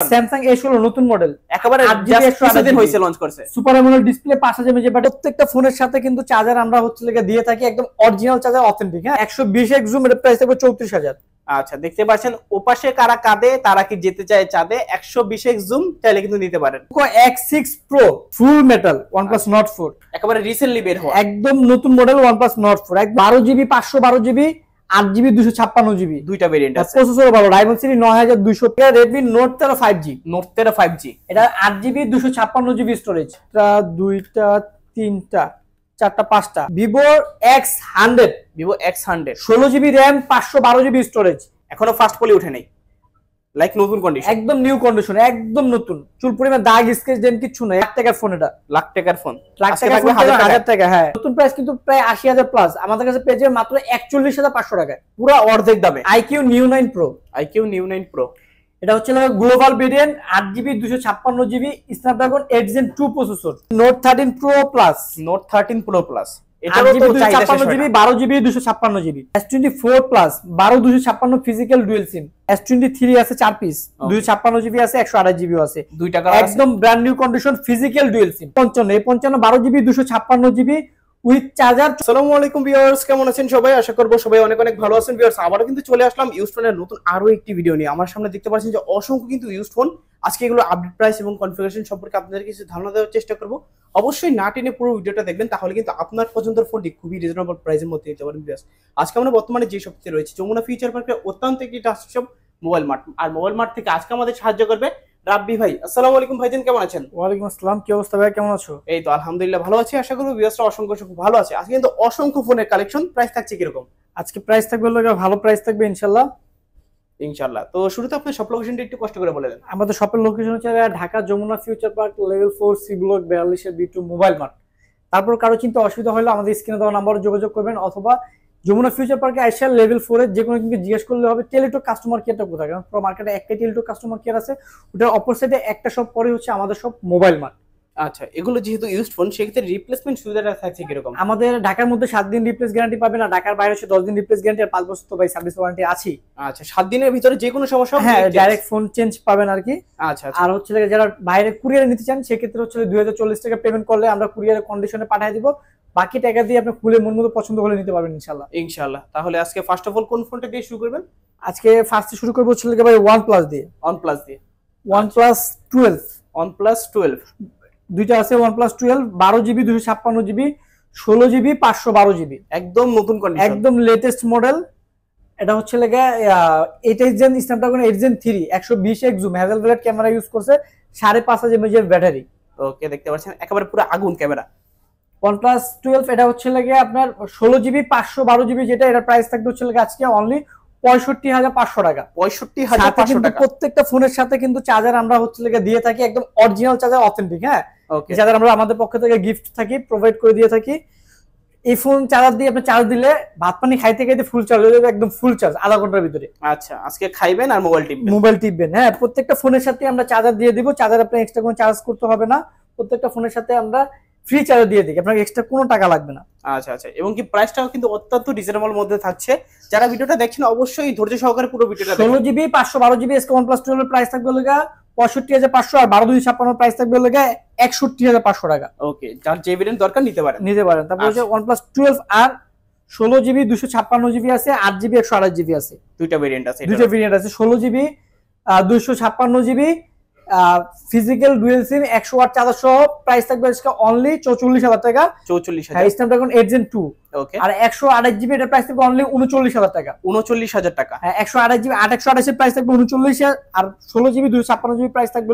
Samsung A16 নতুন model একেবারে কিছুদিন হইছে লঞ্চ করছে। সুপার অ্যামোলেড ডিসপ্লে 5000 mAh যে প্রত্যেকটা ফোনের সাথে কিন্তু চার্জার আমরা হচ্ছে লেগে দিয়ে থাকি, একদম অরিজিনাল চার্জার, অথেন্টিক। হ্যাঁ, 120x জুম, এর প্রাইস থাকবে 34000। আচ্ছা, দেখতে পাচ্ছেন ওপাশে কারা কাঁদে, তারা কি যেতে চায় চাঁদে। 120x জুম চাইলে কিন্তু নিতে পারেন। পোকো X6 Pro ফুল মেটাল OnePlus Nord 4, একেবারে রিসেন্টলি বের হওয়া একদম নতুন model OnePlus Nord 4, 12GB 512GB 8GB 256GB দুইটা ভেরিয়েন্ট আছে। প্রসেসর ভালো, Dimensity 9200, Redmi Note 13 5G, Note 13 5G, এটা 8GB 256GB স্টোরেজ, এটা দুইটা তিনটা চারটা পাঁচটা। Vivo X100, Vivo X100 16GB RAM 512GB storage, এখনো ফার্স্ট পলি উঠে নাই, লাইক নতুন কন্ডিশন, একদম নিউ কন্ডিশন, একদম নতুন, চুল পরিমাণ দাগ স্কেচ দেন কিছু নাই। 1 টাকার ফোন, এটা লাখ টাকার ফোন, লাখ টাকার ফোন, 1000 টাকা। হ্যাঁ, নতুন প্রাইস কিন্তু প্রায় 80000 প্লাস, আমাদের কাছে পেয়ে যাবে মাত্র 41500 টাকায়, পুরো অর্ধেক দামে। IQ Neo 9 Pro, IQ Neo 9 Pro, এটা হচ্ছে global variant, 8GB 256GB Snapdragon 8 Gen 2 processor. Note 13 Pro Plus, Note 13 Pro Plus, এটা 256GB 12GB 256GB। S24 Plus 12 256 physical dual সিম। S23 আছে 4 পিস, 256GB আছে, 128GB আছে, দুইটা একদম brand new condition physical dual SIM. 55 এই 55 12GB 256GB with charger. আসসালামু আলাইকুম viewers, কেমন আছেন সবাই? আশা করব সবাই অনেক অনেক ভালো আছেন। ভিউয়ার্স, আবারো কিন্তু চলে আসলাম ইউজড ফোনের নতুন আরো একটি ভিডিও নিয়ে। আমার সামনে দেখতে পাচ্ছেন যে অসংখ্য কিন্তু ইউজড ফোন। আজকে এগুলো আপডেট প্রাইস এবং কনফিগারেশন সম্পর্কে আপনাদের কিছু ধারণা দেওয়ার চেষ্টা করব। অবশ্যই না টেনে পুরো ভিডিওটা দেখবেন, তাহলে কিন্তু আপনার পছন্দের ফোনটি খুবই রিজনেবল প্রাইসের মধ্যে নিতে পারেন। ভিউয়ার্স, আজকে আমরা বর্তমানে যে শপটিতে রয়েছে যমুনা ফিউচার পার্কের অত্যন্ত একটি ট্রাস্টেড শপ মোবাইল মার্ট। আর মোবাইল মার্ট থেকে আজকে আমাদের সাহায্য করবে রাব্বি ভাই। আসসালামু আলাইকুম ভাইজান, কেমন আছেন? ওয়ালাইকুম আসসালাম, কি অবস্থা ভাই, কেমন আছো? এই তো আলহামদুলিল্লাহ ভালো আছি। আশা করি ভিউয়ার্সরা অসংখ্য ভালো আছে। আজকে কিন্তু অসংখ্য ফোনের কালেকশন। প্রাইস থাকছে কিরকম? আজকে প্রাইস থাকবে ভালো প্রাইস থাকবে ইনশাআল্লাহ। তো শুরুতে আপনার শপ লোকেশনটা একটু কষ্ট করে বলে দেন। আমাদের শপের লোকেশন হচ্ছে Dhaka Jamuna future park level 4 C block 42 B2 mobile mart. তারপর কারো চিন্তা অসুবিধা হলে আমাদের স্ক্রিনে দেওয়া নাম্বারে যোগাযোগ করবেন, অথবা যমুনা ফিউচার পার্কে আইসা লেভেল 4 এর যে কোনো কিন্তু জিজ্ঞেস করলে হবে টেলিটক কাস্টমার কেয়ারটা কোথায়, কারণ পুরো মার্কেটে একটাই টেলিটক কাস্টমার কেয়ার আছে, ওটার অপর সাইডে একটা শপ পরে হচ্ছে আমাদের শপ মোবাইল মার্ট। আচ্ছা, এগুলো যেহেতু ইউজড ফোন, সেক্ষেত্রে রিপ্লেসমেন্ট সুবিধাটা থাকছে কিরকম? আমাদের ঢাকার মধ্যে 7 দিন রিপ্লেস গ্যারান্টি পাবেন, আর ঢাকার বাইরে হচ্ছে 10 দিন রিপ্লেস গ্যারান্টি, আর 5 বছর তো ভাই সার্ভিস ওয়ারেন্টি আছে। আচ্ছা, 7 দিনের ভিতরে যে কোনো সমস্যা হ্যাঁ, ডাইরেক্ট ফোন চেঞ্জ পাবেন আর কি। আচ্ছা, আর হচ্ছে যারা বাইরে কুরিয়ারে নিতে চান সেক্ষেত্রে হচ্ছে 2040 টাকা পেমেন্ট করলে আমরা কুরিয়ারের কন্ডিশনে পাঠিয়ে দিব, বাকি টাকা দিয়ে আপনি খুলে মন মতো পছন্দ হলে নিতে পারবেন ইনশাআল্লাহ। তাহলে আজকে ফার্স্ট অফ অল কোন ফোনটা দিয়ে শুরু করবেন? আজকে ফার্স্টে শুরু করব হচ্ছে ভাই OnePlus দিয়ে। OnePlus দিয়ে, OnePlus 12, OnePlus 12 দুইটা আছে। OnePlus 12 12GB 256GB 16GB 512GB, একদম নতুন কন্ডিশন, একদম লেটেস্ট মডেল। এটা হচ্ছে 8 Gen Snapdragon 8 Gen 3 120x zoom, Hasselblad camera use করছে, 5500 mAh এর ব্যাটারি। ওকে, দেখতে পাচ্ছেন একেবারে পুরো আগুন ক্যামেরা। OnePlus 12 এটা হচ্ছে আপনার 16GB 512GB, যেটা এটার প্রাইস থাকবে হচ্ছে আজকে অনলি 65500 টাকা। 65500 টাকা। প্রত্যেকটা ফোনের সাথে কিন্তু চার্জার আমরা হচ্ছে দিয়ে থাকি, একদম অরিজিনাল চার্জার, অথেন্টিক। হ্যাঁ, ওকে, চার্জার আমরা আমাদের পক্ষ থেকে গিফট থাকি প্রোভাইড করে দিয়ে থাকি। এই ফোন চার্জার দিয়ে আপনি চার্জ দিলে ভাত পানি খাইতে খাইতে ফুল চার্জ হয়ে যাবে, একদম ফুল চার্জ আধা ঘন্টার ভিতরে। আচ্ছা, আজকে খাইবেন আর মোবাইল টিপবেন। হ্যাঁ, প্রত্যেকটা ফোনের সাথে আমরা চার্জার দিয়ে দিব, চার্জার আপনি এক্সট্রা কোনো চার্জ করতে হবে না, প্রত্যেকটা ফোনের সাথে আমরা ফ্রি চার্জার দিয়ে দিই, আপনার এক্সট্রা কোনো টাকা লাগবে না। আচ্ছা আচ্ছা, এবং কি প্রাইসটাও কিন্তু অত্যন্ত রিজনেবল মধ্যে থাকছে। যারা ভিডিওটা দেখছেন অবশ্যই ধৈর্য সহকারে পুরো ভিডিওটা দেখুন। 16GB 512GB OnePlus 12 এর প্রাইস থাকবে 65500, আর 12256 প্রাইস থাকবে 61500 টাকা। ওকে, যার যে ভেরিয়েন্ট দরকার নিতে পারেন। তারপর হচ্ছে OnePlus 12 আর 16GB 256GB আছে, 8GB 128GB আছে, দুইটা ভেরিয়েন্ট আছে। 16GB 256GB ফিজিক্যাল ডুয়াল সিম 100 ওয়াট চার্জার সহ, প্রাইস থাকবে আজকে অনলি 44000 টাকা। 44000, হ্যাঁ, Snapdragon 8 Gen 2। ওকে, আর 128GB এর প্রাইস থাকবে অনলি 39000 টাকা। 39000 টাকা। হ্যাঁ, 128GB 128 এর প্রাইস থাকবে 39000, আর 16GB 256GB প্রাইস থাকবে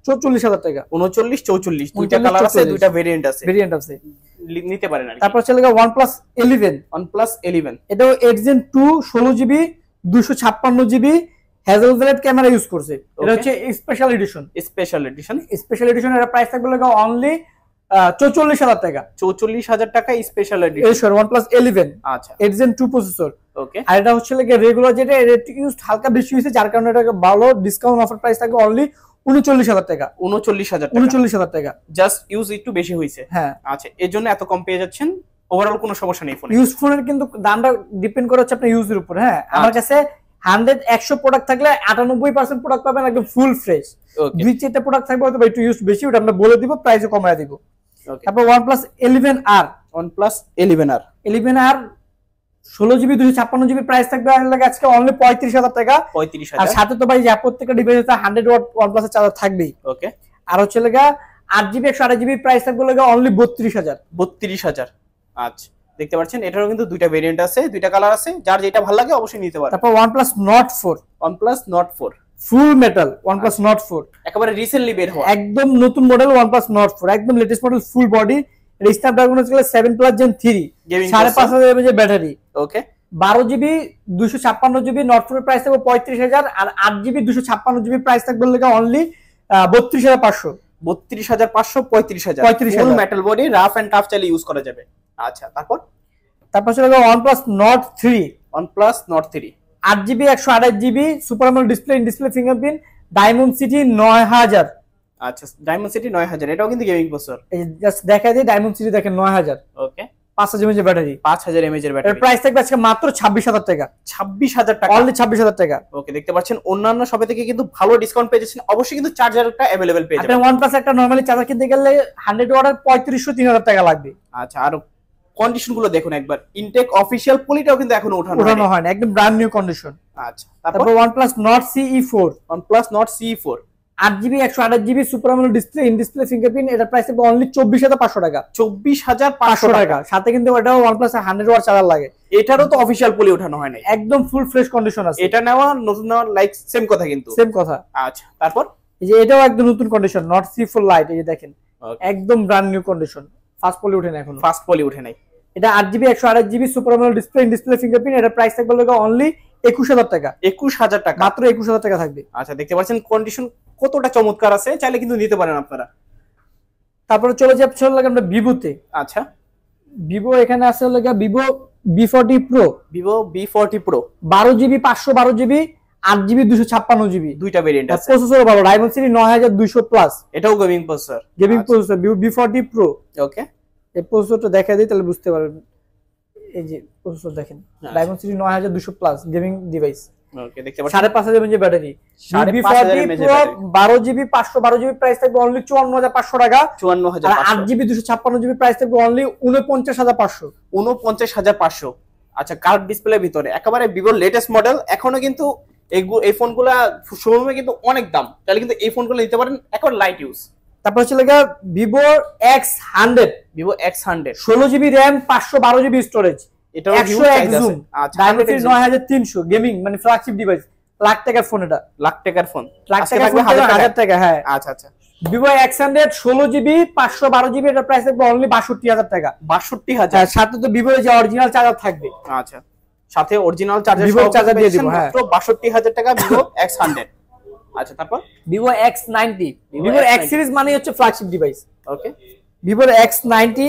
44000 টাকা। 39 44 দুইটা কালার আছে, দুইটা ভেরিয়েন্ট আছে নিতে পারেন আর কি। তারপর চলে OnePlus 11, এটাও 8 Gen 2 16GB 256GB হ্যাজেলব্লাড camera use করছে। এটা হচ্ছে স্পেশাল এডিশন। এর প্রাইস থাকবে অনলি 44000 টাকা। 44000 টাকা স্পেশাল এডিশন OnePlus 11। আচ্ছা, 8 Gen 2 প্রসেসর। ওকে, আর এটা হচ্ছে রেগুলার, যেটা রেট ইউজ হালকা বেশি হয়েছে, যার কারণে এটা ভালো ডিসকাউন্ট অফার প্রাইস থাকবে অনলি 39000 টাকা। 39000 টাকা, জাস্ট ইউজ একটু বেশি হয়েছে। হ্যাঁ, আচ্ছা, এর জন্য এত কম পেয়ে যাচ্ছেন। ওভারঅল কোনো সমস্যা নেই ফোনে। ইউজ ফোনের কিন্তু দামটা ডিপেন্ড করে হচ্ছে আপনার ইউজের উপর। হ্যাঁ, আমার কাছে 100 প্রোডাক্ট থাকলে 98% প্রোডাক্ট পাবেন একদম ফুল ফ্রেশ। ওকে দুই চারটা প্রোডাক্ট থাকবে হয়তো একটু ইউজ বেশি, ওটা আমরা বলে দিব, প্রাইসও কমায় দিব। ওকে তারপর OnePlus 11R, OnePlus 11R 11R 16GB 256GB price থাকবে আজকে অনলি 35,000 টাকা। 35,000 আর সাথে তো ভাই যে প্রত্যেকটা ডিভাইসে 100 ওয়াট OnePlus এর চার্জার থাকবেই। ওকে আর হচ্ছে লাগা 8GB 128GB প্রাইস থাকবে লাগা অনলি 32,000। 32,000 আচ্ছা দেখতে পাচ্ছেন এটারও কিন্তু দুইটা ভেরিয়েন্ট আছে, দুইটা কালার আছে, যার যেটা ভালো লাগে অবশ্যই নিতে পারেন। তারপর OnePlus Nord 4, OnePlus Nord 4 ফুল মেটাল OnePlus Nord 4, একেবারে রিসেন্টলি বের হওয়া একদম নতুন মডেল OnePlus Nord 4, একদম latest model, full body, Snapdragon হচ্ছে 7+ Gen 3, Gaming 5,500 mAh ব্যাটারি, ওকে 12GB 256GB Nord 4 এর প্রাইস থাকবে 35,000, আর 8GB 256GB প্রাইস থাকবে লাগা only 32,500। 32,500 35,000 35,000 full metal body, rough and tough চাইলে ইউজ করা যাবে। আচ্ছা তারপর তারপর হচ্ছে OnePlus Nord 3, OnePlus Nord 3 8GB 128GB super AMOLED display, in display fingerprint, diamond city 9000। আচ্ছা ডায়মন্ড সিটি 9000 এটাও কিন্তু গেমিং প্রসেসর। এই জাস্ট দেখা দিই ডায়মন্ড সিটি দেখেন 9000, ওকে 5000 mAh ব্যাটারি, 5000 mAh এর এর ব্যাটারি, প্রাইস থাকবে আজকে মাত্র 26,000 টাকা, 26,000 টাকা অনলি 26,000 টাকা। ওকে দেখতে পাচ্ছেন অন্যান্য শপে থেকে কিন্তু ভালো ডিসকাউন্ট পেয়ে যাচ্ছেন, অবশ্যই কিন্তু চার্জারটা अवेलेबल পেয়ে আপনি যাবেন। OnePlus একটা নরমালি চার্জার কিনতে গেলে 100 ওয়াটের 3500-3000 টাকা লাগবে। আচ্ছা আর কন্ডিশন গুলো দেখুন একবার, ইনটেক অফিশিয়াল পলিটাও কিন্তু এখন ওঠানো ওঠানো হয়নি। হয় না, একদম ব্র্যান্ড নিউ কন্ডিশন। আচ্ছা তারপর তারপর OnePlus Nord CE4, OnePlus Nord CE4 8GB 128GB super AMOLED display, in display fingerprint, এটার প্রাইস থাকবে অনলি 24,500 টাকা, 24,500 টাকা। টাকা। সাথে কিন্তু এটাও OnePlus 100 ওয়াট চার্জার লাগে, এটারও তো অফিশিয়াল পলি ওঠানো হয় নাই, একদম ফুল ফ্রেশ কন্ডিশন আছে। এটা নেওয়া নতুন নেওয়া লাইক সেম কথা কিন্তু। সেম কথা। আচ্ছা তারপর এই যে এটাও একদম নতুন কন্ডিশন Nord CE4 Lite, এই যে দেখেন একদম ব্র্যান্ড নিউ কন্ডিশন, ফার্স্ট পলি ওঠে না এখনো। ফার্স্ট পলি ওঠে নাই, এটা 8GB 128GB super AMOLED display, in display fingerprint, এটার প্রাইস থাকবে লাগা অনলি 21,000 টাকা, 21,000 টাকা মাত্র 21,000 টাকা থাকবে। আচ্ছা দেখতে পাচ্ছেন কন্ডিশন কতটা চমৎকার আছে, চাইলে কিন্তু নিতে পারেন আপনারা। তারপরে চলে লাগে আমরা ভিভোতে। আচ্ছা ভিভো এখানে আছে লাগা Vivo V40 Pro, Vivo V40 Pro 12GB 512GB 8GB 256GB, দুইটা ভেরিয়েন্ট আছে, প্রসেসর ভালো, Dimensity 9200 প্লাস, এটাও gaming processor. Gaming processor Vivo V40 Pro। ওকে এই প্রসেসরটা দেখা দিই তাহলে বুঝতে পারবেন। এই যে প্রসেসর দেখেন, আচ্ছা। Dimensity 9200 প্লাস গেমিং ডিভাইস, ওকে দেখতে পাচ্ছেন 5,500 mAh battery, 5,500 V40 mAh Pro 12GB 512GB price থাকবে অনলি 54,500 টাকা, আর 54,500 8GB 256GB প্রাইস থাকবে অনলি 49,500। 49,500। আচ্ছা কার্ভ ডিসপ্লের ভিতরে একেবারে ভিভোর লেটেস্ট মডেল, এখনো কিন্তু এই ফোনগুলা শোরুমে কিন্তু অনেক দাম, তাহলে কিন্তু এই ফোনগুলো নিতে পারেন একেবারে লাইট ইউজ। তারপর হচ্ছে লাগা Vivo X100, Vivo X100 16GB RAM 512GB storage, এটাও 101 জুম, আচ্ছা Dimensity 9300 গেমিং, মানে ফ্ল্যাগশিপ ডিভাইস, লাখ টাকার ফোন, এটা লাখ টাকার ফোন, লাখ আজকে টাকার থাকবে ফোন 1000 টাকা। হ্যাঁ আচ্ছা আচ্ছা ভিভো X100 16GB 512GB, এটার প্রাইস থাকবে অনলি 62,000 টাকা। 62,000। সাথে তো ভিভো যে অরিজিনাল চার্জার থাকবে, আচ্ছা সাথে অরিজিনাল চার্জার Vivo চার্জার দিয়ে দিব, হ্যাঁ। মাত্র 62,000 টাকা Vivo X100। আচ্ছা তারপর ভিভো X90, ভিভোর X সিরিজ মানে হচ্ছে ফ্ল্যাগশিপ ডিভাইস, ওকে ভিভোর X90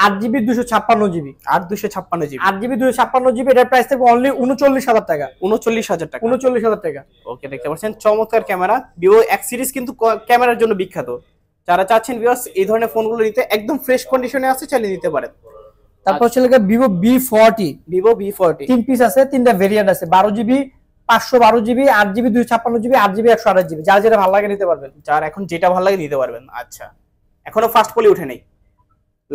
8GB 256GB, 256GB 8GB 256GB, এটার প্রাইস থাকবে অনলি 39,000 টাকা, 39,000 টাকা। 39,000 টাকা। ওকে দেখতে পাচ্ছেন চমৎকার ক্যামেরা, Vivo X সিরিজ কিন্তু ক্যামেরার জন্য বিখ্যাত, যারা চাচ্ছেন ভিউয়ার্স এই ধরনের ফোনগুলো নিতে একদম ফ্রেশ কন্ডিশনে আছে চাইলে নিতে পারেন। তারপর হচ্ছে লাগা ভিভো V40, Vivo V40 তিন পিস আছে, তিনটা ভেরিয়েন্ট আছে, 12GB 512GB 8GB 256GB 8GB 128GB, যার যেটা ভালো লাগে নিতে পারবেন। যার এখন যেটা ভালো লাগে নিতে পারবেন। আচ্ছা এখনো ফার্স্ট পলি ওঠে নাই,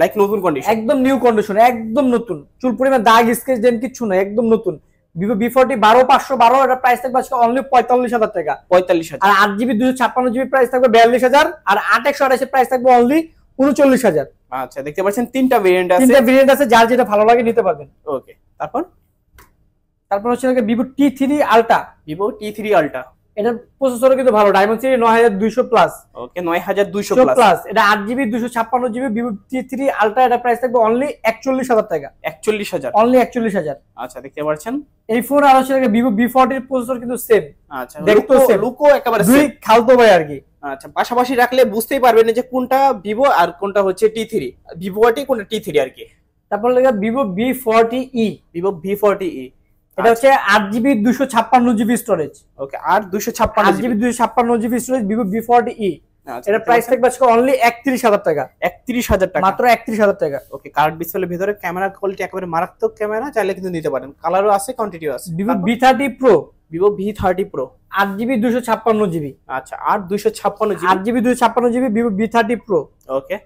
লাইক নতুন কন্ডিশন, একদম নিউ কন্ডিশন, একদম নতুন, চুল পরিমাণ দাগ স্কেচ দেন কিছু না, একদম নতুন। ভিভো V40 12512, এটার প্রাইস থাকবে আজকে অনলি 45,000 টাকা, 45,000। আর 8GB 256GB প্রাইস থাকবে 42,000, আর 8/128 প্রাইস থাকবে অনলি 39,000। আচ্ছা দেখতে পাচ্ছেন তিনটা ভেরিয়েন্ট আছে, তিনটা ভেরিয়েন্ট আছে, যার যেটা ভালো লাগে নিতে পারবেন। ওকে তারপর হচ্ছে Vivo T3 Ultra, Vivo T3 Ultra, এটার প্রসেসর কিন্তু ভালো, Dimensity 9200 প্লাস, ওকে 9200 প্লাস, এটা 8GB 256GB Vivo T3 Ultra, এটা প্রাইস থাকবে অনলি 41,000 টাকা, 41,000, অনলি 41,000। আচ্ছা দেখতে পাচ্ছেন এই ফোন আর হচ্ছে ভিভো V40 এর প্রসেসর কিন্তু সেম, আচ্ছা দেখতেও same, লুকও একেবারে দুই সেম। খালতো ভাই আর কি। আচ্ছা পাশাপাশি রাখলে বুঝতেই পারবেন না যে কোনটা ভিভো আর কোনটা হচ্ছে T3, Vivo কোনটা T3 আর কি। তারপর লাগা ভিভো V40e, Vivo V40e, এটা হচ্ছে 8GB 256GB স্টোরেজ, ওকে আর 256 8GB 256GB storage, Vivo V40e, আচ্ছা এটা প্রাইস থাকবে আজকে অনলি 31,000 টাকা, 31,000 টাকা, মাত্র 31,000 টাকা। ওকে কার্ভ ডিসপ্লের ভিতরে ক্যামেরা কোয়ালিটি একেবারে মারাত্মক ক্যামেরা, চাইলে কিন্তু নিতে পারেন, কালারও আছে কোয়ান্টিটিও আছে। Vivo V30 Pro, Vivo V30 Pro 8GB 256GB। আচ্ছা, আর 256GB 8GB 256GB Vivo V30 Pro। ওকে,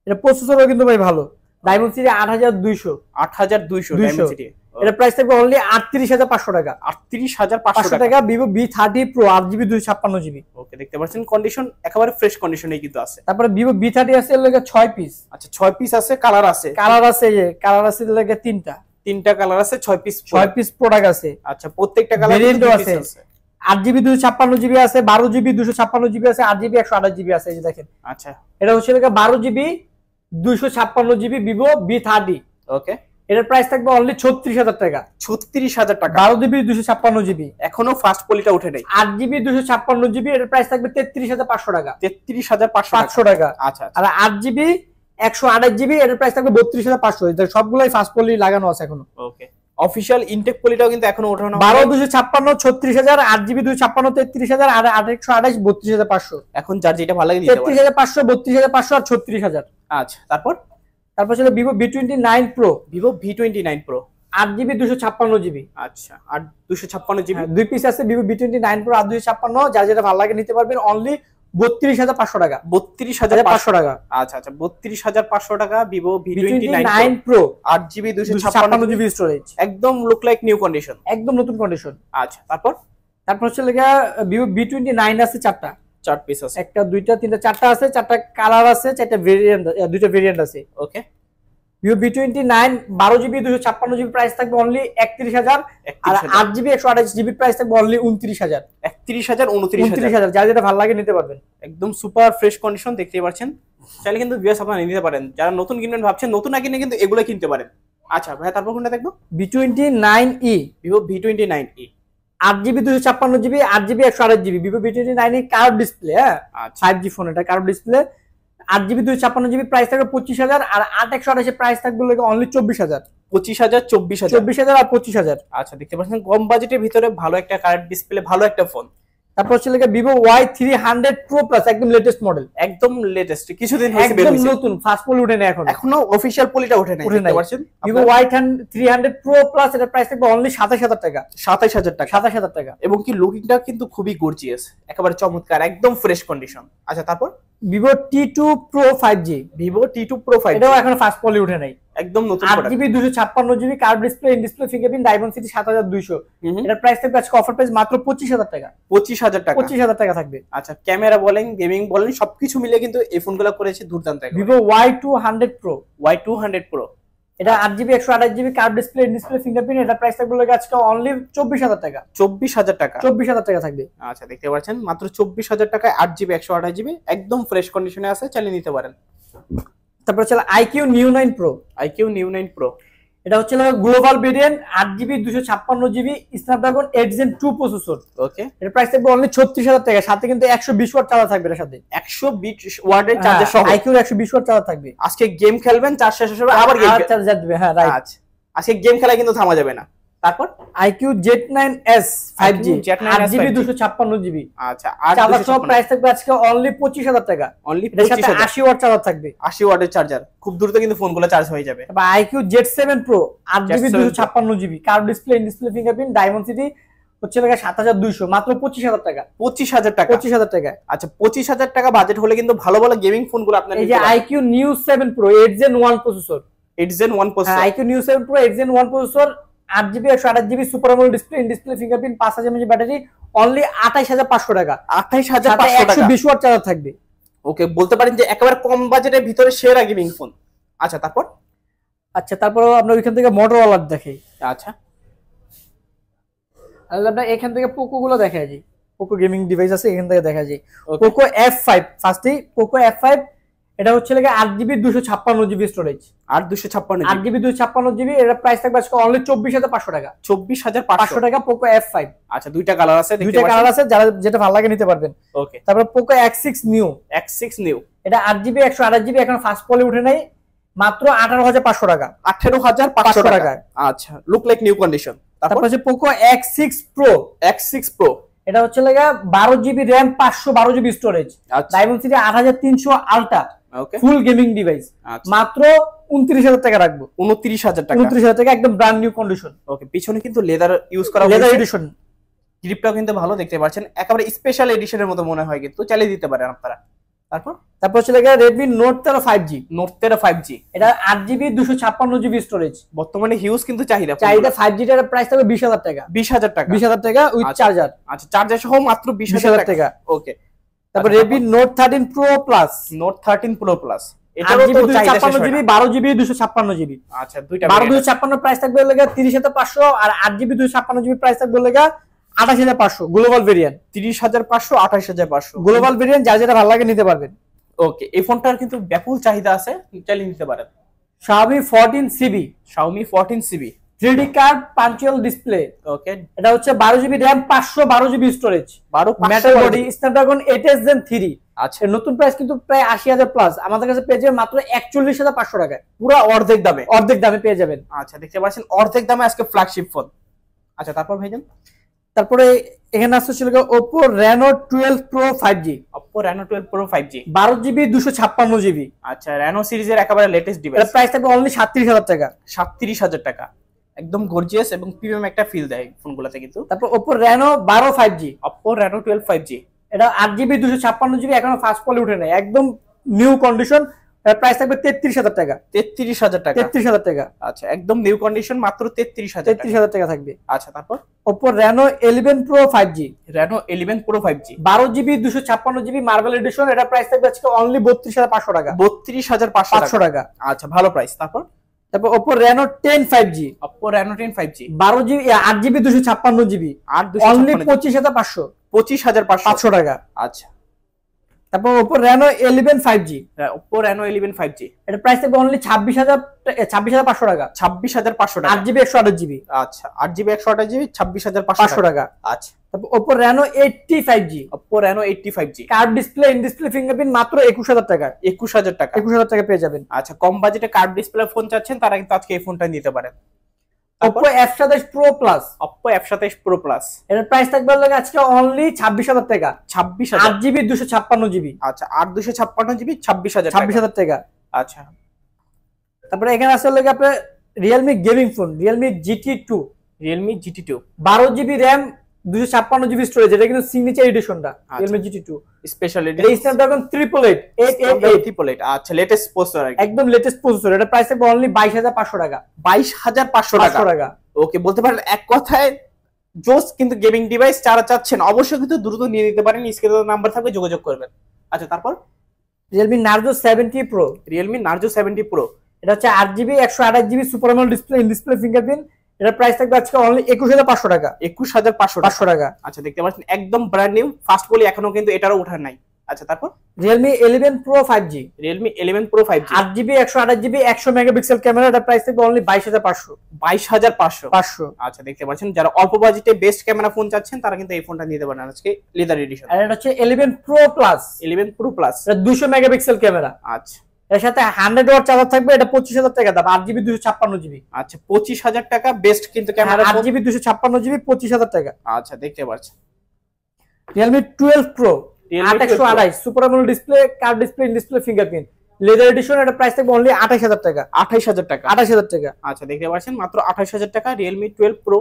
এটা প্রসেসরও কিন্তু ভাই ভালো, ডায়মন্ড সিটি 8200। 8200 ডায়মেনসিটি। এটা প্রাইস থাকবে অনলি 38500 টাকা। 38500 টাকা Vivo V30 Pro 8GB 256GB। ওকে, দেখতে পাচ্ছেন কন্ডিশন একেবারে ফ্রেশ কন্ডিশনেই কিন্তু আছে। তারপরে ভিভো V30 আছে এর লগে 6 পিস। আচ্ছা, 6 পিস আছে, কালার আছে কালার আছে এর লগে তিনটা কালার আছে, 6 পিস প্রোডাক্ট আছে। আচ্ছা, প্রত্যেকটা কালার ভেরিয়েন্টও আছে। 8GB 256GB আছে, 12GB 256GB আছে, 8GB 128GB আছে। এই যে দেখেন, আচ্ছা এটা হচ্ছে 12GB 256GB ভিভো V30। ওকে, এটার প্রাইস থাকবে অনলি 36000 টাকা। 36000 টাকা। 12GB 256GB, এখনো ফার্স্ট পলিটা ওঠে নাই। 8GB 256GB এটার প্রাইস থাকবে 33500 টাকা। 33500 টাকা। আচ্ছা, আর 8GB 128GB এটার প্রাইস থাকবে 32500। এটা সবগুলাই ফার্স্ট পলি লাগানো আছে এখনো। ওকে, অফিশিয়াল ইনটেক পলিটাও কিন্তু এখনো ওঠানো। 12 256 36000, 8GB 256 33000, আর 128 32500। এখন যার যেটা ভালো লাগে নিতে পারেন। 33500, 32500 আর 36000। আচ্ছা, তারপর ছিল Vivo V29 Pro। Vivo V29 Pro 8GB 256GB। আচ্ছা, আর 256GB। দুই পিস আছে ভিভো V29 Pro 8 256, যার যেটা ভালো লাগে নিতে পারবেন অনলি 32500 টাকা। 32500 টাকা। আচ্ছা, 32500 টাকা Vivo V29 Pro 8GB 256GB storage. একদম লুক লাইক নিউ কন্ডিশন, একদম নতুন কন্ডিশন। আচ্ছা, তারপর হচ্ছে ভিভো V29 আছে 4 পিস আছে, একটা দুইটা তিনটা চারটা আছে, চারটা কালার আছে, চারটা ভেরিয়েন্ট, দুইটা ভেরিয়েন্ট আছে। Okay, Vivo V29 12GB 256GB price থাকবে অনলি 31000, আর 8GB 128GB প্রাইস থাকবে অনলি 29000। 29000 যার যেটা ভালো লাগে নিতে পারবেন। একদম সুপার ফ্রেশ কন্ডিশন, দেখতেই পাচ্ছেন। চাইলে কিন্তু ভিউয়ার্স আপনারা নিতে পারেন, যারা নতুন কিনবেন ভাবছেন, নতুন না কিনে কিন্তু এগুলো কিনতে পারেন। আচ্ছা ভাই, তারপর কোনটা দেখবো? V29e, Vivo V29e 8GB 256GB, 8GB 128GB Vivo V29e curve display. হ্যাঁ, 5G ফোন, এটা curve display. 8GB 256GB price থাকবে 25000, আর 8 প্রাইস থাকবে অনলি 24000। 25000 24000 আর 25000। আচ্ছা, দেখতে পাচ্ছেন কম বাজেটের ভিতরে ভালো একটা কার্ভ ডিসপ্লে, ভালো একটা ফোন। তারপর ভিভো Y300 Pro Plus, একদম লেটেস্ট মডেল, একদম লেটেস্ট, কিছুদিন হয়েছে বের হইছে, একদম নতুন, ফার্স্ট পলি উঠে নাই এখনো অফিশিয়াল পলিটা ওঠে নাই। দেখতে পাচ্ছেন ভিভো Y300 Pro Plus, এর প্রাইস থাকবে অনলি 27000 টাকা। 27000 টাকা। 27000 টাকা। এবং কি লুকিংটা কিন্তু খুবই গর্জিয়াস, একেবারে চমৎকার, একদম ফ্রেশ কন্ডিশন। আচ্ছা, তারপর Vivo T2 Pro 5G। Vivo T2 Pro 5G এটাও এখন ফার্স্ট পলি উঠে নাই, একদম নতুন। 8GB 256GB curve display, in display fingerprint, diamond city 7200। এটার প্রাইস থাকবে আজকে অফার প্রাইস মাত্র 25000 টাকা। 25000 টাকা। 25000 টাকা থাকবে। আচ্ছা, ক্যামেরা বলেন, গেমিং বলেন, সবকিছু মিলে কিন্তু এই ফোনগুলো করেছে দুর্দান্ত। Vivo Y200 Pro। Y200 Pro এটা 8GB 128GB curve display, in display fingerprint, এটা প্রাইস থাকবে আজকে অনলি 24000 টাকা। 24000 টাকা। 24000 টাকা থাকবে। আচ্ছা, দেখতে পাচ্ছেন মাত্র 24000 টাকায় 8GB 128GB একদম ফ্রেশ কন্ডিশনে আছে, চালিয়ে নিতে পারেন। তারপর IQ Neo 9 Pro। IQ Neo 9 Pro এটা global variant, 8GB 256GB Snapdragon 8 Gen 2 processor. Okay, এর প্রাইস থাকবে অনলি 36000 টাকা, সাথে কিন্তু 120 ওয়াট চার্জার থাকবে। এর সাথে 120 ওয়াটের চার্জার সহ IQ 120 ওয়াট চার্জার থাকবে। আজকে গেম খেলবেন, চার্জ শেষ হবে আবার গেম চার্জার দিবে। হ্যাঁ, রাইট। আচ্ছা, আজকে গেম খেলা কিন্তু থামা যাবে না। তারপর IQ Z9s 5G 8GB 256GB। আচ্ছা, চার্জার সহ প্রাইস থাকবে আজকে অনলি 25000 টাকা। অনলি এর সাথে 80 ওয়াট চার্জার থাকবে। 80 ওয়াটের চার্জার, খুব দ্রুত কিন্তু ফোনগুলো চার্জ হয়ে যাবে। তারপর IQ Z7 Pro 8GB 256GB curve display, in display fingerprint, diamond city 7200, মাত্র 25000 টাকা। 25000 টাকা। 25000 টাকা। আচ্ছা, 25000 টাকা বাজেট হলে কিন্তু ভালো ভালো গেমিং ফোনগুলো আপনারা এই যে IQ Neo 7 Pro 8 Gen 1 processor. 8 Gen 1 processor. IQ Neo 7 Pro 8 Gen 1 processor, 8GB 128GB super AMOLED display, in display fingerprint, 5000 mAh battery, only 28500 টাকা। 28500 টাকা। 120 ওয়াট চার্জার থাকবে। ওকে, বলতে পারেন যে একেবারে কম বাজেটের ভিতরে সেরা গেমিং ফোন। আচ্ছা, তারপর আমরা ওইখান থেকে মোটরোলা দেখাই। আচ্ছা, আমরা এখান থেকে পোকো গুলো দেখাই যাই। পোকো গেমিং ডিভাইস আছে, এখান থেকে দেখা যায়। পোকো F5 ফার্স্টেই, পোকো F5 এটা 8GB 256GB storage. 8GB 256GB, এর প্রাইস থাকবে আজকে অনলি 24500 টাকা। 24500 টাকা পোকো F5। আচ্ছা, দুইটা কালার আছে, দুইটা কালার আছে, যারা যেটা ভালো লাগে নিতে পারবেন। ওকে, তারপর Poco X6 Neo। X6 Neo এটা 8GB 128GB, এখন ফার্স্ট পলি উঠে নাই, মাত্র 18500 টাকা। 18500 টাকা। আচ্ছা, লুক লাইক নিউ কন্ডিশন। তারপর Poco X6 Pro। X6 Pro এটা 12GB RAM 512GB storage, Dimensity 8300 ultra, okay, full gaming device, মাত্র 29000 টাকা রাখবো। 29000 টাকা। 29000 টাকা, একদম ব্র্যান্ড নিউ কন্ডিশন। ওকে, পিছনে কিন্তু লেদার ইউজ করা হয়েছে, লেদার এডিশন। গ্রিপটাও কিন্তু ভালো দেখতে পাচ্ছেন, একেবারে স্পেশাল এডিশনের মতো মনে হয়, কিন্তু চালিয়ে দিতে পারেন আপনারা। তারপর চলে গেল Redmi Note 13 5G। Note 13 5G এটা 8GB 256GB স্টোরেজ। বর্তমানে হিউজ কিন্তু চাহিদা। 5G টার প্রাইস থাকবে 20,000 টাকা। 20,000 টাকা উইথ চার্জার। আচ্ছা, চার্জার সহ মাত্র 20,000 টাকা। ওকে। তারপর Redmi Note 13 Pro Plus। Note 13 Pro Plus এটারও তো 256GB 12GB 256GB। আচ্ছা, দুইটা 12 256 প্রাইস থাকবে লাগা 30,500 আর 8GB 256GB প্রাইস থাকবে লাগা 28,500 গ্লোবাল ভেরিয়েন্ট। 30,500 28,500 গ্লোবাল ভেরিয়েন্ট, যার যেটা ভালো লাগে নিতে পারবেন। ওকে, এই ফোনটার কিন্তু ব্যাপক চাহিদা আছে, চালিয়ে নিতে পারেন। Xiaomi 14CB। Xiaomi 14CB 3D curved পাঞ্চুয়াল ডিসপ্লে। ওকে, এটা হচ্ছে 12GB RAM 512GB storage. 12 metal body Snapdragon 8s Gen 3। আচ্ছা, এর নতুন প্রাইস কিন্তু প্রায় 80,000 প্লাস, আমাদের কাছে পেয়ে যাবেন মাত্র 41,500 টাকায়। পুরো অর্ধেক দামে পেয়ে যাবেন। আচ্ছা, দেখতে পাচ্ছেন অর্ধেক দামে আজকে ফ্ল্যাগশিপ ফোন। আচ্ছা, তারপর ভাইজান তারপরে এখানে আসছে ছিল Oppo Reno 12 Pro 5G। Oppo Reno 12 Pro 5G 12GB 256GB। আচ্ছা, Reno সিরিজের একেবারে লেটেস্ট এর ডিভাইস। প্রাইস থাকবে অনলি 37,000 টাকা। 37,000 টাকা, একদম গর্জিয়াস এবং প্রিমিয়াম একটা ফিল দেয় ফোনগুলোতে কিন্তু। তারপর Oppo Reno 12 5G। Oppo Reno 12 5G এটা 8GB 256GB, এখনো ফাস্ট পলি উঠে নাই, একদম নিউ কন্ডিশন। এর প্রাইস থাকবে 33,000 টাকা। 33,000 টাকা। 33,000 টাকা। আচ্ছা, একদম নিউ কন্ডিশন, মাত্র 33,000 টাকা। 33,000 টাকা থাকবে। আচ্ছা, তারপর Oppo Reno 11 Pro 5G। Reno 11 Pro 5G 12GB 256GB marble edition. এটা প্রাইস থাকবে আজকে অনলি 32,500 টাকা। 32,500 টাকা। আচ্ছা, ভালো প্রাইস। তারপর Oppo Reno 10 5G। Oppo Reno 10 5G 12GB 8GB 256GB only 25,500। 25,500 টাকা। আচ্ছা, তারপর Oppo Reno 11 5G। Oppo Reno 11 5G এটা প্রাইস থাকবে অনলি 26,500 টাকা। 26,500 টাকা। 8GB 128GB। আচ্ছা, 8GB 128GB 26,500 টাকা। আচ্ছা, তারপর Oppo Reno 80 5G। Oppo Reno 80 5G curve display, in display fingerprint মাত্র 21,000 টাকা। 21,000 টাকা। 21,000 টাকা পেয়ে যাবেন। আচ্ছা, কম বাজেটে কার্ভ ডিসপ্লে ফোন চাচ্ছেন তারা কিন্তু আজকে এই ফোনটা নিতে পারেন। Oppo F27 Pro Plus। Oppo F27 Pro Plus এর প্রাইস থাকবে লাগে আজকে অনলি 26,000 টাকা। 26,000। 8GB 256GB। আচ্ছা, 8 256GB 26,000 টাকা। আচ্ছা, তারপরে এখানে আসলে লাগে আপনার Realme gaming phone, Realme GT2। Realme GT2 12GB RAM 256GB storage. এটা কিন্তু সিগনেচার এডিশনটা Realme GT2 স্পেশাল এটা Snapdragon 888। আচ্ছা, লেটেস্ট প্রসেসর একদম লেটেস্ট প্রসেসর। এটা প্রাইস থাকবে অনলি 22,500 টাকা। 22,500 টাকা। ওকে, বলতে পারেন এক কথায় জোস কিন্তু গেমিং ডিভাইস যারা চাচ্ছেন অবশ্যই কিন্তু দ্রুত নিয়ে নিতে পারেন। স্ক্রিনে নাম্বার থাকবে, যোগাযোগ করবেন। আচ্ছা, তারপর Realme Narzo 70 Pro। Realme Narzo 70 Pro এটা হচ্ছে 8GB 128GB super AMOLED display, in display fingerprint. এটা প্রাইস থাকবে আজকে অনলি 21,500 টাকা। 21,500 টাকা। আচ্ছা, দেখতে পাচ্ছেন একদম ব্র্যান্ড নিউ, ফাস্ট বলি এখনো কিন্তু এটারও ওঠার নাই। আচ্ছা, তারপর Realme 11 Pro 5G। Realme 11 Pro 5G 8GB 128GB 100 megapixel camera. এটা প্রাইস থাকবে অনলি 22,500। 22,500। আচ্ছা, দেখতে পাচ্ছেন যারা অল্প বাজেটে বেস্ট ক্যামেরা ফোন চাচ্ছেন তারা কিন্তু এই ফোনটা নিতে পারেন আজকে লেদার এডিশন। আর এটা হচ্ছে 11 Pro Plus। 11 Pro Plus এটা 200 মেগাপিক্সেল ক্যামেরা। আচ্ছা, এর সাথে 100 ওয়াট চার্জার থাকবে। এটা 25,000 টাকা দাম। 8GB 256GB। আচ্ছা, 25,000 টাকা বেস্ট কিন্তু ক্যামেরা। 8GB 256GB 25,000 টাকা। আচ্ছা, দেখতে পাচ্ছেন Realme 12 Pro 828 super AMOLED display, curve display, in display fingerprint, leather addition. এটা প্রাইস থাকবে অনলি 28,000 টাকা। 28,000 টাকা। 28,000 টাকা। আচ্ছা, দেখতে পাচ্ছেন মাত্র 28,000 টাকা Realme 12 Pro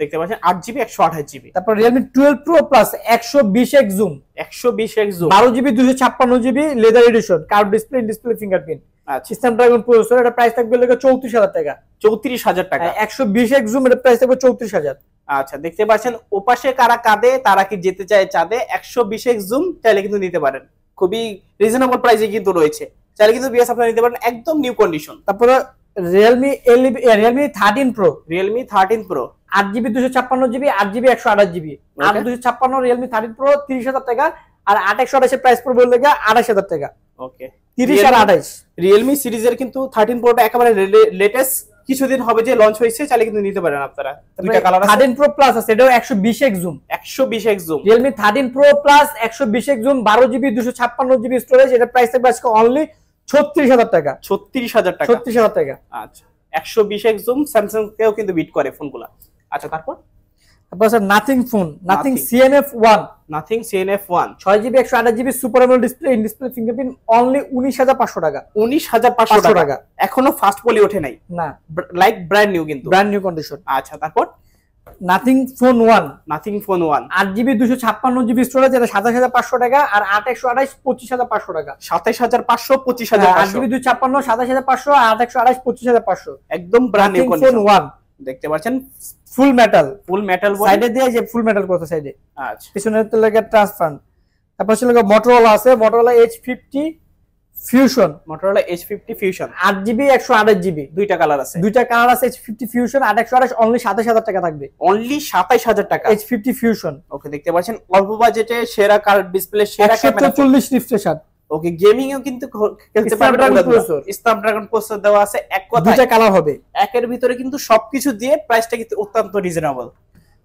দেখতে পাচ্ছেন 8GB 128GB। তারপর Realme 12 Pro Plus 120x zoom, 120x zoom, 12GB 256GB leather addition, curve display, in display fingerprint. আচ্ছা, Snapdragon প্রসেসর। এটা প্রাইস থাকবে লাগে 34,000 টাকা। 34,000 টাকা। 120x জুম, এটা প্রাইস থাকবে 34,000। আচ্ছা, দেখতে পাচ্ছেন ওপাশে কারা কাঁদে তারা কি যেতে চায় চাঁদে। 120x জুম চাইলে কিন্তু নিতে পারেন, খুবই রিজনেবল প্রাইসে কিন্তু রয়েছে। চাইলে কিন্তু বিএস আপনারা নিতে পারেন একদম নিউ কন্ডিশন। তারপরে Realme 13 Pro। Realme 13 Pro 8GB 256GB 8GB 128GB 8 256 Realme 13 Pro 30,000 টাকা। আর 8 128 এর প্রাইস পড়বে লাগে 28,000 টাকা। ওকে, 30 আর 28 Realme সিরিজের কিন্তু 13 Pro টা একেবারে লেটেস্ট, কিছুদিন হবে যে লঞ্চ হয়েছে, চাইলে কিন্তু নিতে পারেন আপনারা। দুইটা কালার আছে। 13 Pro Plus আছে, এটাও 120x zoom. 120x zoom Realme 13 Pro Plus 120x zoom 12GB 256GB storage. এটা প্রাইস থাকবে আজকে অনলি 36,000 টাকা। 36,000 টাকা। 36,000 টাকা। আচ্ছা, 120x জুম স্যামসাং কেও কিন্তু বিট করে ফোনগুলা। আচ্ছা, তারপর sir nothing phone, nothing CNF1। Nothing CNF1 6GB 128GB super AMOLED display, in display fingerprint only 19,500 টাকা। 19,500 টাকা। এখনো ফাস্ট পলি ওঠে নাই, না, লাইক ব্র্যান্ড নিউ কিন্তু, ব্র্যান্ড নিউ কন্ডিশন। আচ্ছা, তারপর nothing phone 1 nothing phone 1 8GB 256GB storage, এটা 27500 টাকা। আর 8 128 25500 টাকা। 27500 25500 8GB 256 27500 আর 8 128 25500 একদম ব্র্যান্ড নিউ ফোন কন্ডিশন 1 দেখতে পাচ্ছেন। ফুল মেটাল বডি সাইডে দিয়ে যে ফুল মেটাল করতে সাইডে। আচ্ছা পিছনে তো লাগে ট্রান্সপারেন্ট। তারপর ছিল মোটরোলা আছে, Motorola H50 fusion, Motorola H50 Fusion 8GB 128GB দুইটা কালার আছে। দুইটা কালার আছে। H50 ফিউশন 8 128 অনলি 27000 টাকা থাকবে। অনলি 27000 টাকা H50 ফিউশন। ওকে দেখতে পাচ্ছেন অল্প বাজেটে সেরা কার্ড ডিসপ্লে, সেরা ক্যামেরা। 140 রিফ্রেশার। ওকে গেমিং এও কিন্তু খেলতে পারবেন। স্ন্যাপড্রাগন প্রসেসর দেওয়া আছে। এক কথা দুইটা কালার হবে, একের ভিতরে কিন্তু সবকিছু দিয়ে প্রাইসটা কিন্তু অত্যন্ত রিজনেবল।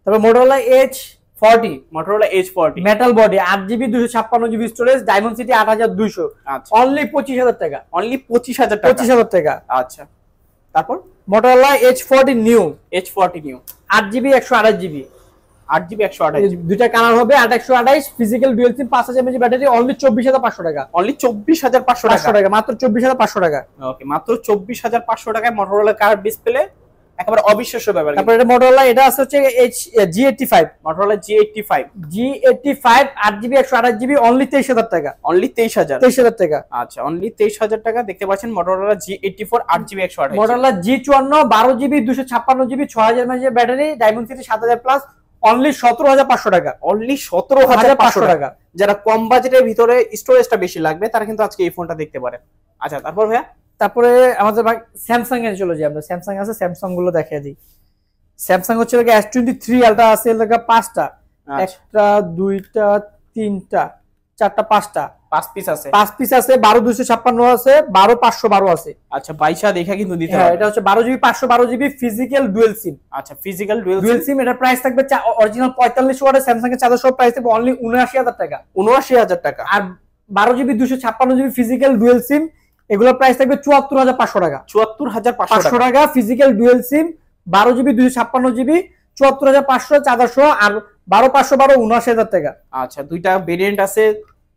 তারপর Motorola H40 Motorola H40 metal body 8GB 256GB storage, diamond city 8200 আচ্ছা অনলি 25000 টাকা। অনলি 25000 টাকা 25000 টাকা। আচ্ছা তারপর Motorola H40 new H40 new 8GB 128GB 8GB 128 দুইটা কালার হবে। 8 128 ফিজিক্যাল ডুয়াল সিম 5000 mAh ব্যাটারি অনলি 24500 টাকা। অনলি 24500 500 টাকা মাত্র 24500 টাকা। ওকে মাত্র 24500 টাকায় Motorola কার্ড ডিসপ্লে, একেবারে অবিশ্বাস্য ব্যাপার। তারপর এটা মোটরোলা, এটা আছে হচ্ছে G85 Motorola G85 8GB 128GB only 23000 টাকা। অনলি 23000 টাকা। আচ্ছা অনলি 23000 টাকা দেখতে পাচ্ছেন Motorola G84 8GB 128 Motorola G54 12GB 256GB 6000 mAh battery, diamond city 7000 plus only 17500 টাকা। অনলি 17500 টাকা। যারা কম বাজেটের ভিতরে স্টোরেজটা বেশি লাগবে তারা কিন্তু আজকে এই ফোনটা দেখতে পারেন। আচ্ছা তারপর ভাইয়া তারপরে আমাদের স্যামসাং এর চলে যাই আমরা। স্যামসাং আছে, স্যামসাং গুলো দেখিয়ে দিই। স্যামসাং হচ্ছে S23 আলট্রা আছে, এলাকা 5টা, একটা দুইটা তিনটা চারটা পাঁচটা 5 পিস আছে। 5 পিস আছে। 12256 আছে, 12512 আছে। আচ্ছা পয়সা দেখা কিন্তু দিতে হ্যাঁ হবে। এটা হচ্ছে 12GB 512GB ফিজিক্যাল ডুয়াল সিম। আচ্ছা ফিজিক্যাল ডুয়াল সিম, এটা প্রাইস থাকবে অরিজিনাল 45 ওয়াটের স্যামসাং এর চার্জার সহ প্রাইস থাকবে অনলি 79000 টাকা। 79000 টাকা। আর 12GB 256GB ফিজিক্যাল ডুয়াল সিম এগুলোর প্রাইস থাকবে 74500 টাকা। 74500 টাকা ফিজিক্যাল ডুয়াল সিম 12GB 256GB 74500 চার্জার সহ। আর 12512 79000 টাকা। আচ্ছা দুইটা ভেরিয়েন্ট আছে,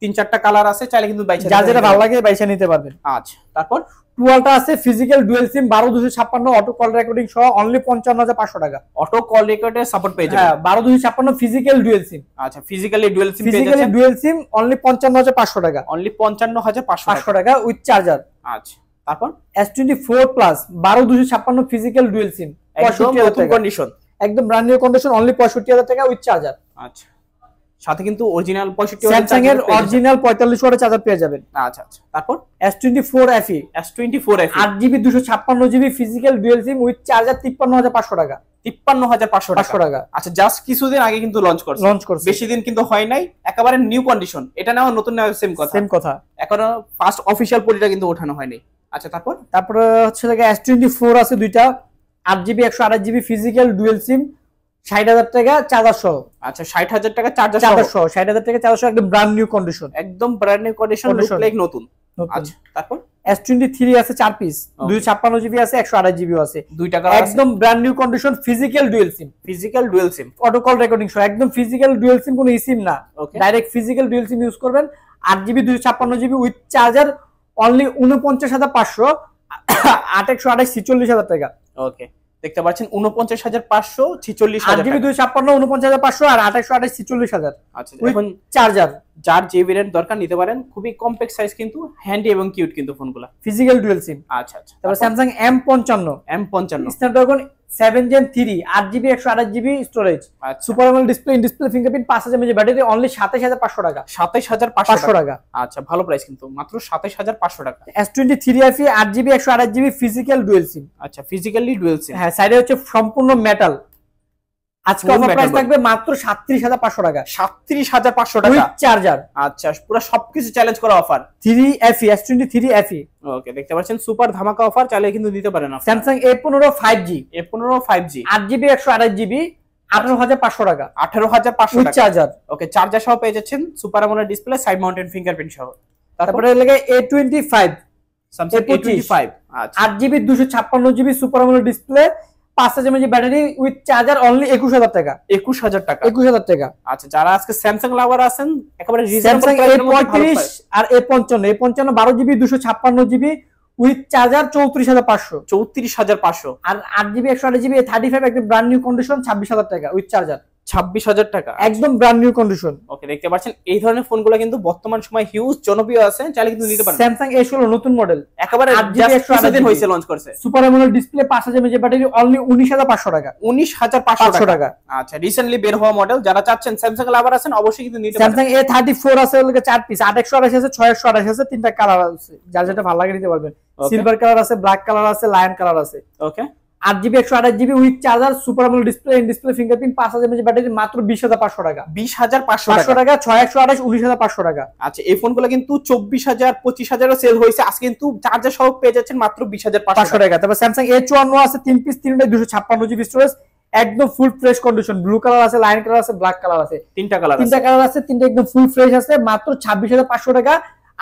3-4টা কালার আছে, চাইলে কিন্তু বাইচা যার যেটা ভালো লাগে বাইচা নিতে পারবেন। আচ্ছা তারপর টুয়ালটা আছে ফিজিক্যাল ডুয়াল সিম 12256 অটো কল রেকর্ডিং সহ অনলি 55500 টাকা। অটো কল রেকর্ডের সাপোর্ট পেয়ে যাবেন। হ্যাঁ 12256 ফিজিক্যাল ডুয়াল সিম। আচ্ছা ফিজিক্যালি ডুয়াল সিম পেয়ে ফিজিক্যালি যাচ্ছেন ডুয়াল সিম অনলি 55500 টাকা। অনলি 55500 টাকা উইথ চার্জার। আচ্ছা তারপর S24 প্লাস 12256 ফিজিক্যাল ডুয়াল সিম একদম 65000 নতুন টাকা কন্ডিশন, একদম ব্র্যান্ড নিউ কন্ডিশন অনলি 65000 টাকা উইথ চার্জার। আচ্ছা সাথে কিন্তু অরিজিনাল 65 স্যামসাং এর অরিজিনাল 45 ওয়াটের চার্জার পেয়ে যাবেন। আচ্ছা আচ্ছা তারপর S24 FE 8GB 256GB physical dual SIM with charger 53500 টাকা। 53500 টাকা। আচ্ছা জাস্ট কিছুদিন আগে কিন্তু লঞ্চ করছে, বেশি দিন কিন্তু হয় নাই, একেবারে নিউ কন্ডিশন। এটা নেওয়া নতুন নেওয়া সেম কথা। এখনো ফার্স্ট অফিশিয়াল পলিটা কিন্তু ওঠানো হয়নি। আচ্ছা তারপর হচ্ছে S24 আছে দুইটা 8GB 128GB ফিজিক্যাল ডুয়াল সিম 60000 টাকা চার্জার সহ। আচ্ছা 60000 টাকা চার্জার সহ 60000 টাকা চার্জার সহ একদম ব্র্যান্ড নিউ কন্ডিশন, একদম brand new condition, look like নতুন। আচ্ছা তারপর S23 আছে 4 পিস, 256GB আছে 128GB আছে, দুইটা কালার একদম brand new condition physical dual সিম অটো কল রেকর্ডিং সহ একদম ফিজিক্যাল ডুয়াল সিম, কোনো ইসিম না, direct physical dual SIM use করবেন। 8GB 256GB with charger only 49500 8 128 46000 টাকা। ওকে দেখতে পাচ্ছেন 49500 46000 8GB 256 49500 আর 8 128 46000। আচ্ছা এখন চার্জার যার যে ভেরিয়েন্ট দরকার নিতে পারেন, খুবই কম্প্যাক্ট সাইজ কিন্তু হ্যান্ডি এবং কিউট কিন্তু ফোনগুলো, ফিজিক্যাল ডুয়াল সিম। আচ্ছা তারপর Samsung M55 Snapdragon 7 Gen 3 8GB 128GB storage, super AMOLED display, in display fingerprint, 5000 mAh battery only 27500 টাকা। 27500 টাকা। আচ্ছা ভালো প্রাইস কিন্তু, মাত্র 27500 টাকা। S23 FE 8GB 128GB physical dual সিম। আচ্ছা ফিজিক্যালি ডুয়াল সিম, হ্যাঁ সাইডে হচ্ছে সম্পূর্ণ মেটাল। আজকে অফার প্রাইস থাকবে মাত্র 37500 টাকা। 37500 টাকা উইথ চার্জার। আচ্ছা পুরো সবকিছু চ্যালেঞ্জ করা অফার। 3FE S23 FE ওকে দেখতে পাচ্ছেন সুপার ধামাকা অফার, চাইলে কিন্তু দিতে পারেন আপনারা। Samsung A15 5G 8GB 128GB 18500 টাকা। 18500 উইথ টাকা চার্জার। ওকে চার্জার সহ পেয়ে যাচ্ছেন, super AMOLED display, side mountain fingerprint সহ। তারপরে লাগে A25 স্যামসাং A25 আচ্ছা 8GB 256GB super AMOLED display, 5000 mAh battery with charger only 21000 টাকা। 21000 টাকা। 21000 টাকা। আচ্ছা যারা আজকে স্যামসাং লাভার আছেন, একেবারে স্যামসাং A35 আর A55 12GB 256GB with charger 34,500। 34,500। আর 8GB 128GB 35 একদম ব্র্যান্ড নিউ কন্ডিশন 26,000 টাকা উইথ চার্জার। 26,000 টাকা একদম ব্র্যান্ড নিউ কন্ডিশন। ওকে, দেখতে পাচ্ছেন এই ধরনের ফোনগুলো কিন্তু বর্তমান সময় হিউজ জনপ্রিয় আছে, চাইলে কিন্তু নিতে পারেন। স্যামসাং A16 নতুন মডেল, একেবারে 8GB কিছুদিন হয়েছে লঞ্চ করছে। Super AMOLED display 5000 mAh battery, only 19,500 টাকা। 19,500 টাকা। আচ্ছা, রিসেন্টলি বের হওয়া মডেল। যারা চাচ্ছেন স্যামসাং এর লাভার আছেন অবশ্যই কিন্তু নিতে পারেন। স্যামসাং A34 আছে, ওগুলো 4 পিস, 8128 আছে, 6128 আছে, তিনটা কালার আছে, যার যেটা ভালো লাগে নিতে পারবেন। সিলভার কালার আছে, ব্ল্যাক কালার আছে, লায়ন কালার আছে। ওকে, 8GB 128GB with charger, super AMOLED display, in display fingerprint, 5000 mAh battery, মাত্র 20,500 টাকা। 20,500 টাকা। 6128 19,500 টাকা। আচ্ছা, এই ফোনগুলো কিন্তু 24,000 25,000 সেল হয়েছে, আজকে কিন্তু চার্জার সহ পেয়ে যাচ্ছেন মাত্র 20,500 টাকা। তারপর স্যামসাং A54 আছে, 3 পিস, 3টাই 256GB স্টোরেজ, একদম full fresh condition. Blue colour আছে, লাইন কালার আছে, ব্ল্যাক কালার আছে, তিনটা কালার আছে, তিনটা একদম ফুল ফ্রেশ আছে, মাত্র 26,500 টাকা।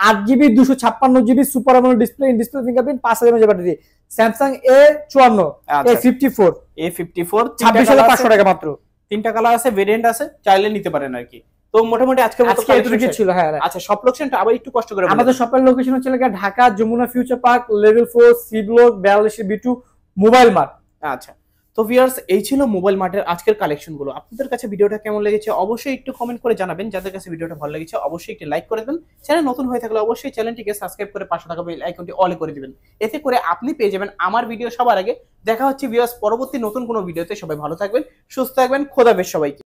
8GB 256GB super AMOLED display, in display fingerprint, 5000 mAh battery. Samsung A54 A54 26,500 টাকা মাত্র। তিনটা কালার আছে, ভেরিয়েন্ট আছে, চাইলে নিতে পারেন আর কি। তো মোটামুটি আজকে এতটুকু ছিল। হ্যাঁ, আচ্ছা, সব লোকেশনটা আবার একটু কষ্ট করে বলুন। আমাদের শপের লোকেশন হচ্ছে Dhaka Jamuna future park, level 4 C block 42B2 mobile mart. আচ্ছা, তো ভিউয়ার্স এই ছিল মোবাইল মার্টের আজকের কালেকশন গুলো। আপনাদের কাছে ভিডিওটা কেমন লেগেছে অবশ্যই একটু কমেন্ট করে জানাবেন। যাদের কাছে ভিডিওটা ভালো লেগেছে অবশ্যই একটু লাইক করে দেন। চ্যানেল নতুন হয়ে থাকলে অবশ্যই চ্যানেলটিকে সাবস্ক্রাইব করে পাশে থাকা বেল আইকনটি অল করে দিবেন। এতে করে আপনি পেয়ে যাবেন আমার ভিডিও সবার আগে। দেখা হচ্ছে ভিউয়ার্স পরবর্তী নতুন কোনো ভিডিওতে। সবাই ভালো থাকবেন, সুস্থ থাকবেন, খোদা হাফেজ সবাইকে।